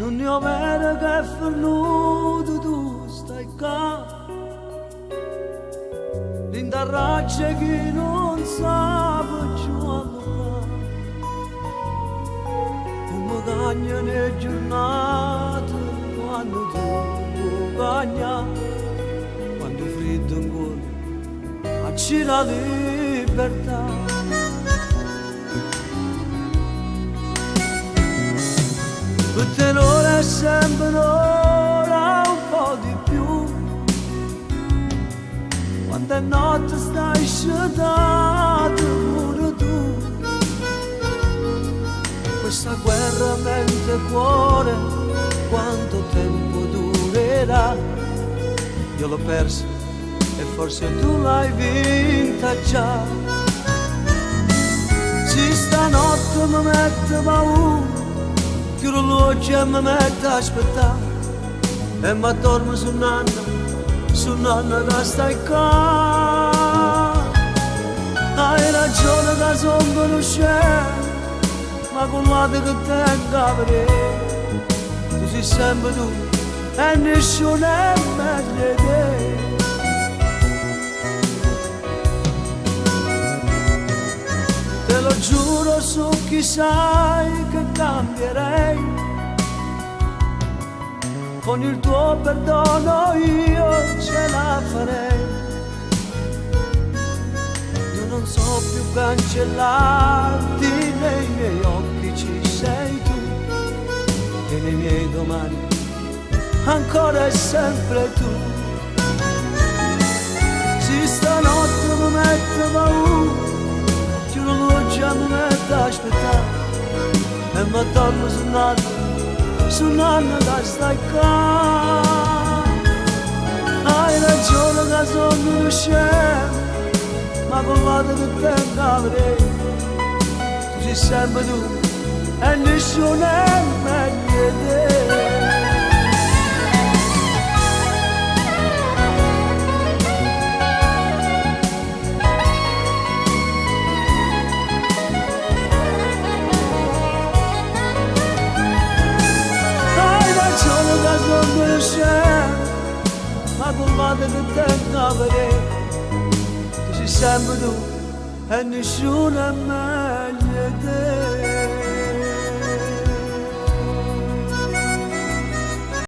non ne ho vera che è fernuto, tu stai qua. L'indarraccia che non sa più allora, come cagna le giornate quando tu cagna, quando è freddo ancora, acci la libertà. Tutte l'ora è sempre un'ora, un po' di più. Quando è notte stai scedato pure tu. Questa guerra mente cuore, quanto tempo durerà? Io l'ho persa e forse tu l'hai vinta già. Se stanotte mi mette paura, chiudo l'occhio e mi metto a aspettare e mi addormo su nanna che stai qua. Hai ragione che sono conoscente, ma con l'altro che tengo a vedere, tu sei sempre tu e nessuno è meglio di te. Te lo giuro su chi sai che cambierei, con il tuo perdono io ce la farei. Io non so più cancellarti, nei miei occhi ci sei tu, e nei miei domani ancora e sempre tu. Se stanotte mi metto paura, chiudo l'occhio e mi metto a aspettare e mi addormo su nanna che stai qua. Hai ragione che sono uno scemo, ma con l'altro che tengo a vedere, tu sei sempre tu e nessuno è meglio di te. Ma con l'altro che tengo a vedere, tu sei sempre tu e nessuno è meglio.